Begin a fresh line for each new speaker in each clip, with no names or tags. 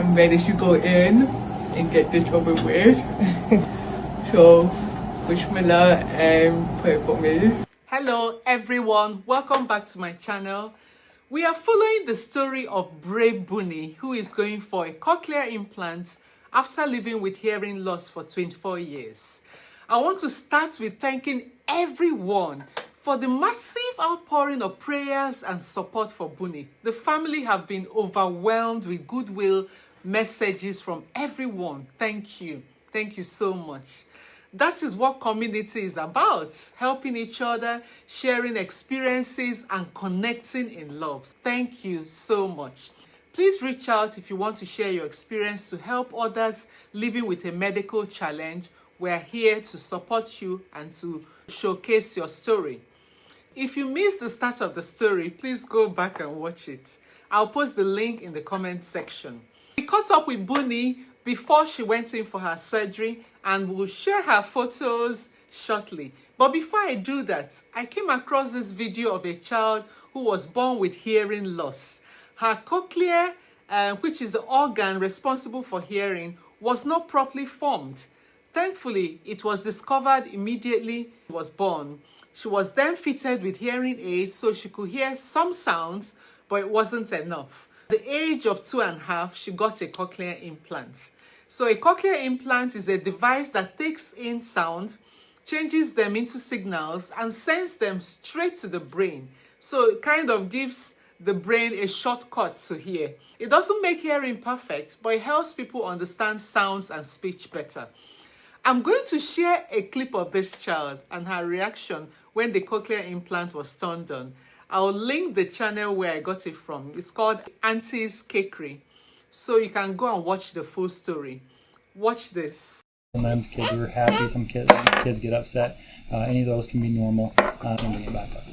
I'm ready to go in and get this over with. So, wish me luck and pray for me.
Hello everyone, welcome back to my channel. We are following the story of brave Bunny, who is going for a cochlear implant after living with hearing loss for 24 years. I want to start with thanking everyone for the massive outpouring of prayers and support for Bunny. The family have been overwhelmed with goodwill messages from everyone. Thank you. Thank you so much. That is what community is about, helping each other, sharing experiences, and connecting in love. Thank you so much. Please reach out if you want to share your experience to help others living with a medical challenge. We're here to support you and to showcase your story. If you missed the start of the story, please go back and watch it. I'll post the link in the comment section. We caught up with Bunny before she went in for her surgery, and we'll share her photos shortly. But before I do that, I came across this video of a child who was born with hearing loss. Her cochlea, which is the organ responsible for hearing, was not properly formed. Thankfully, it was discovered immediately she was born. She was then fitted with hearing aids so she could hear some sounds, but it wasn't enough. At the age of 2.5, she got a cochlear implant. So a cochlear implant is a device that takes in sound, changes them into signals, and sends them straight to the brain. So it kind of gives the brain a shortcut to hear. It doesn't make hearing perfect, but it helps people understand sounds and speech better. I'm going to share a clip of this child and her reaction when the cochlear implant was turned on. I'll link the channel where I got it from. It's called Auntie's Cakery. So you can go and watch the full story. Watch this.
Sometimes kids are happy, some kids get upset. Any of those can be normal. And bring it back up.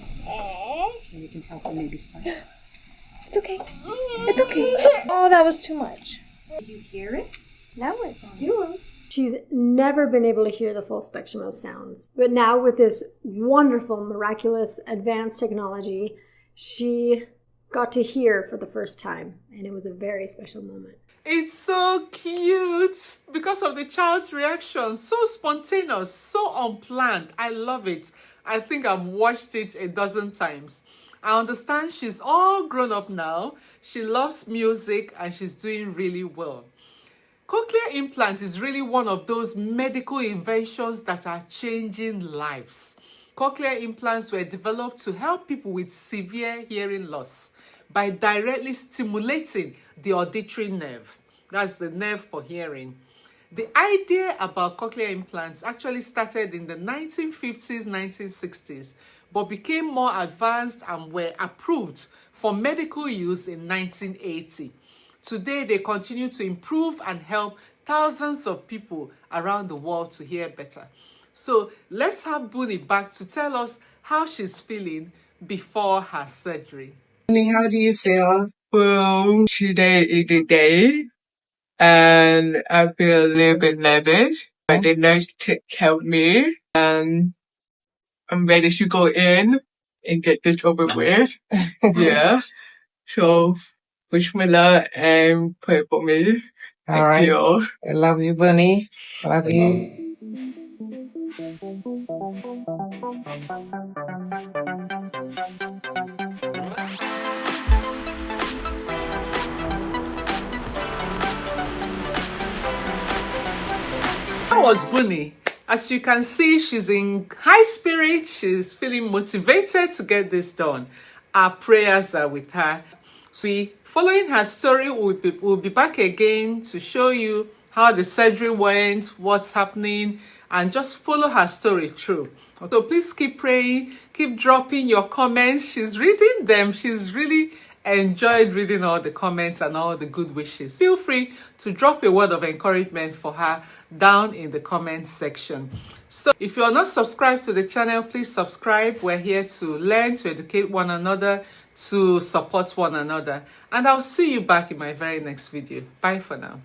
You can help her maybe start.
It's okay. It's okay. Oh, that was too much.
Did you hear it?
Now it's on.
She's never been able to hear the full spectrum of sounds. But now with this wonderful, miraculous, advanced technology, she got to hear for the first time. And it was a very special moment.
It's so cute because of the child's reaction. So spontaneous, so unplanned. I love it. I think I've watched it a dozen times. I understand she's all grown up now. She loves music and she's doing really well. Cochlear implant is really one of those medical inventions that are changing lives. Cochlear implants were developed to help people with severe hearing loss by directly stimulating the auditory nerve. That's the nerve for hearing. The idea about cochlear implants actually started in the 1950s, 1960s, but became more advanced and were approved for medical use in 1980. Today, they continue to improve and help thousands of people around the world to hear better. So let's have Bunny back to tell us how she's feeling before her surgery.
Bunny, how do you feel? Well, today is the day, and I feel a little bit nervous, but the nurse took care of me, and I'm ready to go in and get this over with. Yeah. So, wish me luck and pray for me.
All right.
You.
I love you, Bunny. I love you.
How was Bunny? As you can see, she's in high spirit. She's feeling motivated to get this done. Our prayers are with her. Following her story, we'll be back again to show you how the surgery went, what's happening, and just follow her story through. So please keep praying, keep dropping your comments. She's reading them. She's really enjoyed reading all the comments and all the good wishes. Feel free to drop a word of encouragement for her down in the comments section. So if you're not subscribed to the channel, please subscribe. We're here to learn, to educate one another, to support one another. And I'll see you back in my very next video. Bye for now.